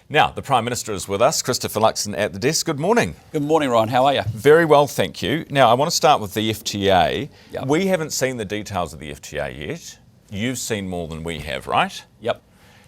Now, the Prime Minister is with us, Christopher Luxon at the desk. Good morning. Good morning, Ryan. How are you? Very well, thank you. Now, I want to start with the FTA. Yep. We haven't seen the details of the FTA yet. You've seen more than we have, right? Yep.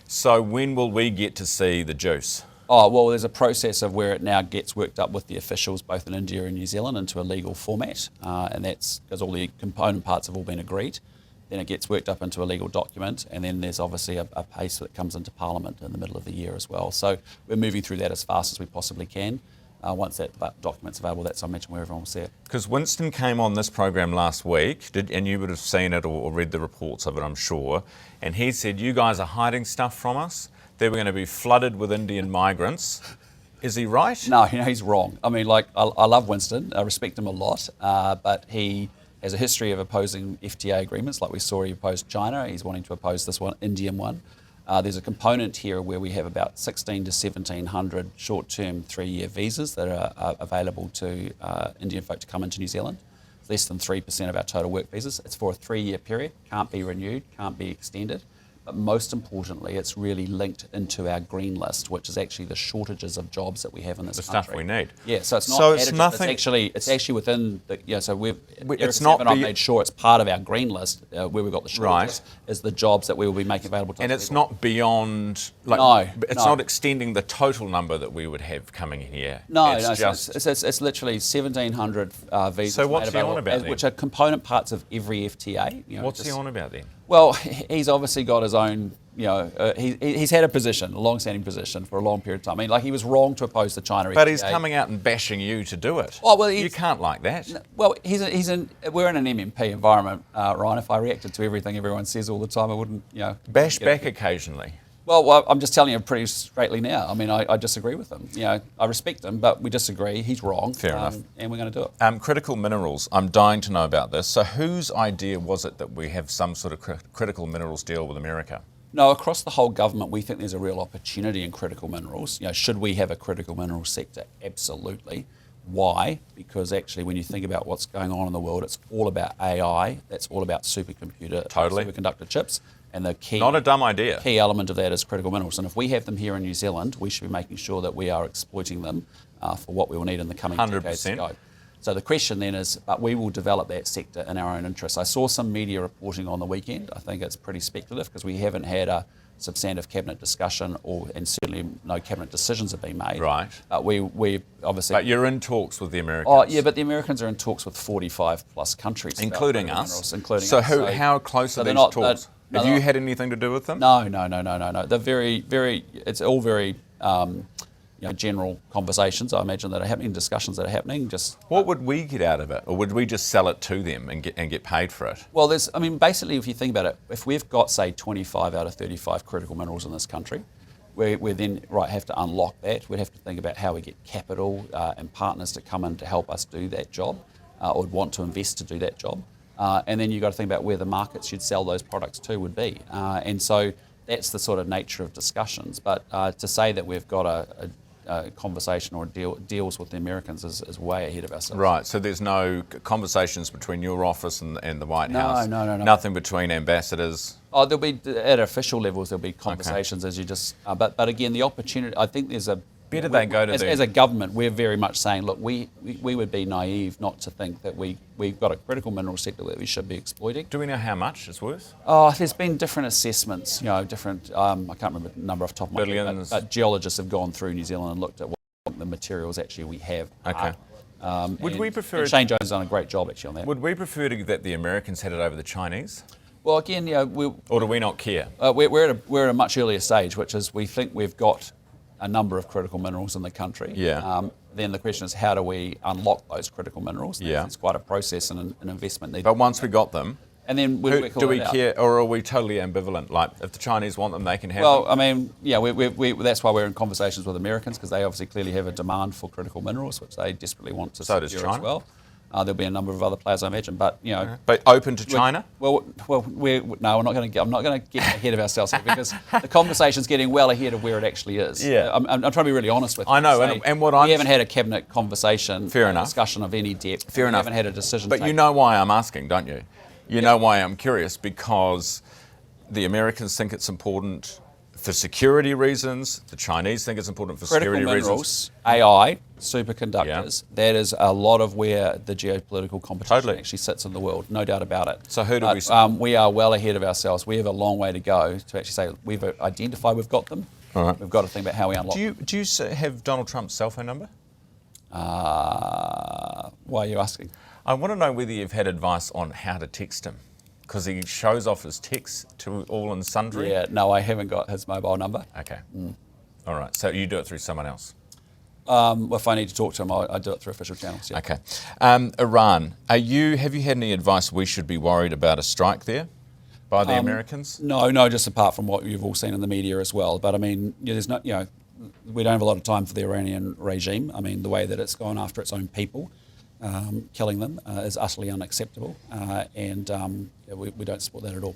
So when will we get to see the juice? Oh, well, there's a process of where it now gets worked up with the officials, both in India and New Zealand, into a legal format. And that's because all the component parts have all been agreed. Then it gets worked up into a legal document, and then there's obviously a pace that comes into Parliament in the middle of the year as well. So we're moving through that as fast as we possibly can. Once that document's available, that's, I mentioned, where everyone will see it. Because Winston came on this program last week, and you would have seen it or read the reports of it, I'm sure, and he said, you guys are hiding stuff from us, that we're going to be flooded with Indian migrants. Is he right? No, he's wrong. I mean, I love Winston, I respect him a lot, but he has a history of opposing FTA agreements, like we saw he opposed China. He's wanting to oppose this one, Indian one. There's a component here where we have about 1,600 to 1,700 short-term 3-year visas that are available to Indian folk to come into New Zealand. It's less than 3% of our total work visas. It's for a 3-year period, can't be renewed, can't be extended. But most importantly, it's really linked into our green list, which is actually the shortages of jobs that we have in this country. The stuff we need. Yeah, so it's not so additive, it's nothing. It's actually within the, so it's not. I've made sure it's part of our green list where we've got the shortages, right. is the jobs that we will be making available to us. And it's not beyond, it's not extending the total number that we would have coming in here. It's literally 1,700 visas. So what's he on about then? Which are component parts of every FTA. What's he on about then? Well, he's obviously got his own, he's had a long-standing position for a long period of time. I mean, he was wrong to oppose the China FTA. But he's coming out and bashing you to do it. Oh, well, you can't like that. Well, we're in an MMP environment, Ryan. If I reacted to everything everyone says all the time, I wouldn't, Bash back occasionally. Well, I'm just telling you pretty straightly now. I mean, I disagree with him. I respect him, but we disagree. He's wrong. Fair enough. And we're going to do it. Critical minerals. I'm dying to know about this. So whose idea was it that we have some sort of critical minerals deal with America? No, across the whole government, we think there's a real opportunity in critical minerals. Should we have a critical mineral sector? Absolutely. Why? Because actually, when you think about what's going on in the world, it's all about AI. That's all about superconductor chips. And the key, not a dumb idea. Key element of that is critical minerals. And if we have them here in New Zealand, we should be making sure that we are exploiting them for what we will need in the coming 100%. decades to go. So the question then is, but we will develop that sector in our own interest. I saw some media reporting on the weekend. I think it's pretty speculative because we haven't had a substantive cabinet discussion and certainly no cabinet decisions have been made. Right. We obviously... But you're in talks with the Americans. Oh, yeah, but the Americans are in talks with 45 plus countries. Including us. So how close are these talks? Have you had anything to do with them? No. They're very, it's all very general conversations, I imagine, that are happening, discussions that are happening. What would we get out of it? Or would we just sell it to them and get paid for it? Well, basically, if you think about it, if we've got, say, 25 out of 35 critical minerals in this country, we then have to unlock that. We'd have to think about how we get capital and partners to come in to help us do that job or want to invest to do that job. And then you've got to think about where the markets you'd sell those products to would be. And so that's the sort of nature of discussions. But to say that we've got a conversation or deals with the Americans is way ahead of ourselves. Right, so there's no conversations between your office and the White House? No. Nothing between ambassadors? Oh, there'll be, at official levels, there'll be conversations as you just... but again, the opportunity, I think there's a... Better they go to as a government, we're very much saying, look, we would be naive not to think that we've got a critical mineral sector that we should be exploiting. Do we know how much it's worth? Oh, there's been different assessments, different, I can't remember the number off the top of my head, but geologists have gone through New Zealand and looked at what the materials actually we have are. Okay. Would we prefer... Shane Jones has done a great job actually on that. Would we prefer that the Americans had it over the Chinese? Well, again, or do we not care? We're at a much earlier stage, which is we think we've got a number of critical minerals in the country. Yeah. Then the question is, how do we unlock those critical minerals? Yeah. It's quite a process and an investment needed. But once we got them, and then do we care, or are we totally ambivalent? Like, if the Chinese want them, they can have them? Well, I mean, yeah, that's why we're in conversations with Americans, because they obviously clearly have a demand for critical minerals, which they desperately want to secure as well. There'll be a number of other players, I imagine, but But open to China? I'm not going to get ahead of ourselves here because the conversation's getting well ahead of where it actually is. Yeah, I'm trying to be really honest with you. I know, and we haven't had a cabinet conversation, discussion of any depth. Fair enough. We haven't had a decision. But you know why I'm asking, don't you? You know why I'm curious, because the Americans think it's important for security reasons. The Chinese think it's important for Critical security minerals, reasons. AI, superconductors, that is a lot of where the geopolitical competition Totally. actually sits in the world, no doubt about it. So who do we... We are well ahead of ourselves. We have a long way to go to actually say we've identified we've got them. All right. We've got to think about how we unlock them. Do you have Donald Trump's cell phone number? Why are you asking? I want to know whether you've had advice on how to text him, because he shows off his texts to all and sundry. Yeah, no, I haven't got his mobile number. Okay. All right. So you do it through someone else. If I need to talk to him, I do it through official channels. Yeah. Okay. Iran. Have you had any advice we should be worried about a strike there by the Americans? No, just apart from what you've all seen in the media as well. But I mean, there's no, we don't have a lot of time for the Iranian regime. I mean, the way that it's gone after its own people, killing them, is utterly unacceptable, and we don't support that at all.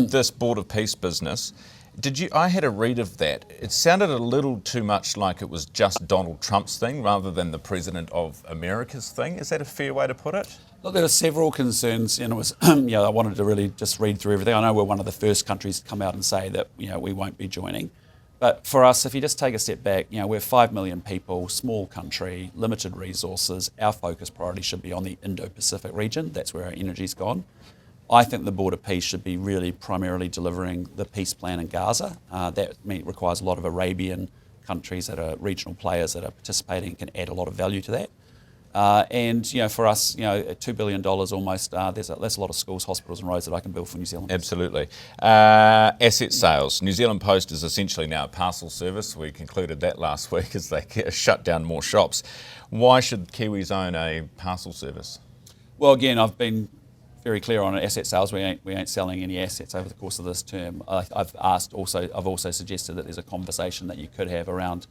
This Board of Peace business, I had a read of that. It sounded a little too much like it was just Donald Trump's thing rather than the President of America's thing. Is that a fair way to put it? Look, there were several concerns, and it was, I wanted to really just read through everything. I know we're one of the first countries to come out and say that, we won't be joining. But for us, if you just take a step back, we're 5 million people, small country, limited resources. Our focus priority should be on the Indo-Pacific region. That's where our energy's gone. I think the Board of Peace should be really primarily delivering the peace plan in Gaza. That requires a lot of Arabian countries that are regional players that are participating and can add a lot of value to that. And for us, $2 billion almost, that's a lot of schools, hospitals and roads that I can build for New Zealand. Absolutely. Asset sales. New Zealand Post is essentially now a parcel service. We concluded that last week as they shut down more shops. Why should Kiwis own a parcel service? Well, again, I've been very clear on asset sales. We ain't selling any assets over the course of this term. I've also suggested that there's a conversation that you could have around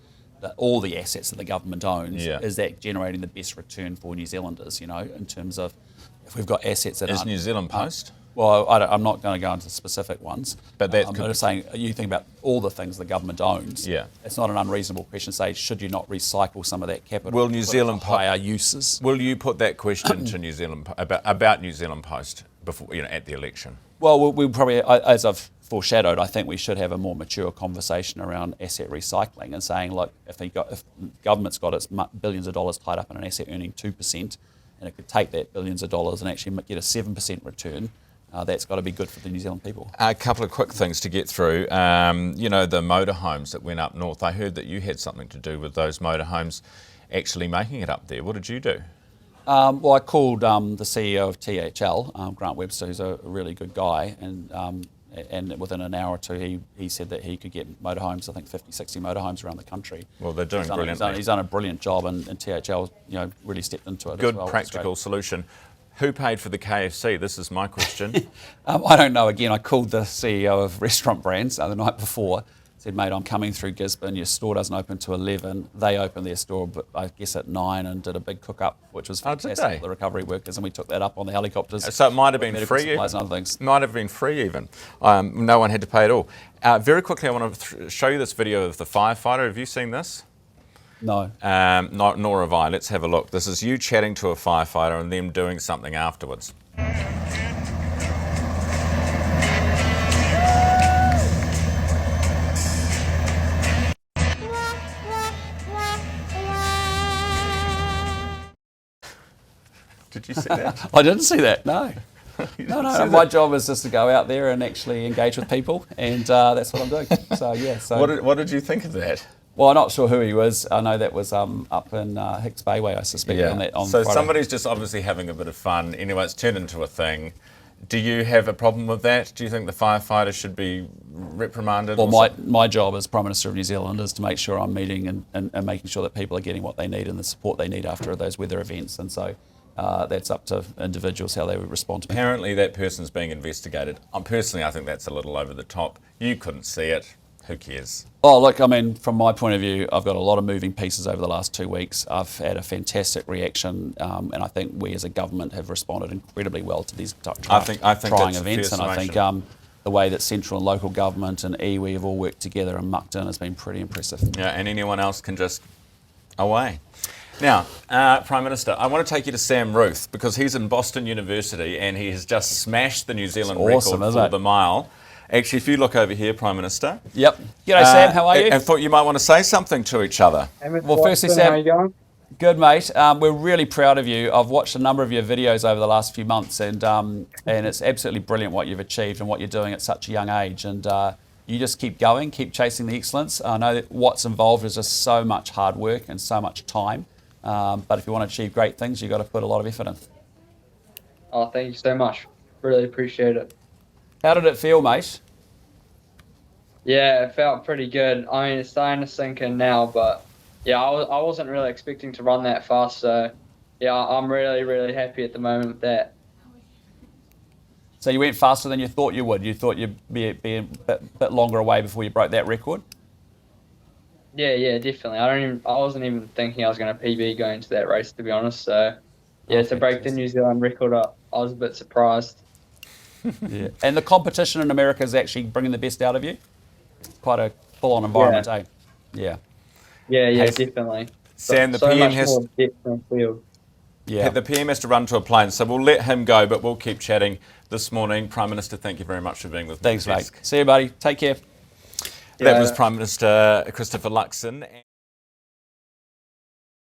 all the assets that the government owns. Yeah. Is that generating the best return for New Zealanders, in terms of if we've got assets that Is New Zealand Post? Well, I'm not going to go into specific ones. But that I'm could just saying, you think about all the things the government owns. Yeah. It's not an unreasonable question to say, should you not recycle some of that capital? Will New Zealand higher uses? Will you put that question to New Zealand about New Zealand Post before at the election? Well, we'll probably, as I've foreshadowed, I think we should have a more mature conversation around asset recycling and saying, look, if government's got its billions of dollars tied up in an asset earning 2%, and it could take that billions of dollars and actually get a 7% return, that's got to be good for the New Zealand people. A couple of quick things to get through. The motorhomes that went up north. I heard that you had something to do with those motorhomes actually making it up there. What did you do? Well, I called the CEO of THL, Grant Webster, who's a really good guy, and within an hour or two he said that he could get motorhomes, I think 50, 60 motorhomes around the country. Well, they're doing brilliantly. He's done a brilliant job, and THL really stepped into it. Good, as well. practical solution. Who paid for the KFC? This is my question. I don't know. Again, I called the CEO of Restaurant Brands the night before. Said, mate, I'm coming through Gisborne. Your store doesn't open till 11. They opened their store, but I guess at 9, and did a big cook-up, which was fantastic for the recovery workers, and we took that up on the helicopters. So it might have been free. And other things. Might have been free even. No one had to pay at all. Very quickly, I want to show you this video of the firefighter. Have you seen this? No. Nor have I. Let's have a look. This is you chatting to a firefighter and them doing something afterwards. Did you see that? I didn't see that, no. No. My job is just to go out there and actually engage with people, and that's what I'm doing. So, yeah. So, what did you think of that? Well, I'm not sure who he was. I know that was up in Hicks Bayway, I suspect. Yeah. So Friday. Somebody's just obviously having a bit of fun. Anyway, it's turned into a thing. Do you have a problem with that? Do you think the firefighters should be reprimanded? Well, my job as Prime Minister of New Zealand is to make sure I'm meeting and making sure that people are getting what they need and the support they need after those weather events. And so that's up to individuals how they would respond to me. Apparently that person's being investigated. Personally, I think that's a little over the top. You couldn't see it. Who cares? Oh, look, I mean, from my point of view, I've got a lot of moving pieces over the last 2 weeks. I've had a fantastic reaction, and I think we as a government have responded incredibly well to these trying events. And I think the way that central and local government and iwi have all worked together and mucked in has been pretty impressive. Yeah, and anyone else can just away. Now, Prime Minister, I want to take you to Sam Ruth, because he's in Boston University and he has just smashed the New Zealand record for the mile. Actually, if you look over here, Prime Minister. Yep. G'day, Sam. How are you? I thought you might want to say something to each other. Well, firstly, Watson, Sam, how you going? good, mate. We're really proud of you. I've watched a number of your videos over the last few months, and it's absolutely brilliant what you've achieved and what you're doing at such a young age. And you just keep going, keep chasing the excellence. I know that what's involved is just so much hard work and so much time. But if you want to achieve great things, you've got to put a lot of effort in. Oh, thank you so much. Really appreciate it. How did it feel, mate? Yeah, it felt pretty good. I mean, it's starting to sink in now, but yeah, I wasn't really expecting to run that fast. So yeah, I'm really, really happy at the moment with that. So you went faster than you thought you would. You thought you'd be a bit longer away before you broke that record? Yeah, definitely. I wasn't even thinking I was going to PB going into that race, to be honest. So yeah, to break the New Zealand record up, I was a bit surprised. Yeah. And the competition in America is actually bringing the best out of you? Quite a full-on environment, eh? Yeah. Yeah, Hey, definitely. Sam, the so PM much has more depth in the field. Yeah. the PM has to run to a plane, so we'll let him go, but we'll keep chatting this morning. Prime Minister, thank you very much for being with me. Thanks, mate. See you, buddy. Take care. That was Prime Minister Christopher Luxon.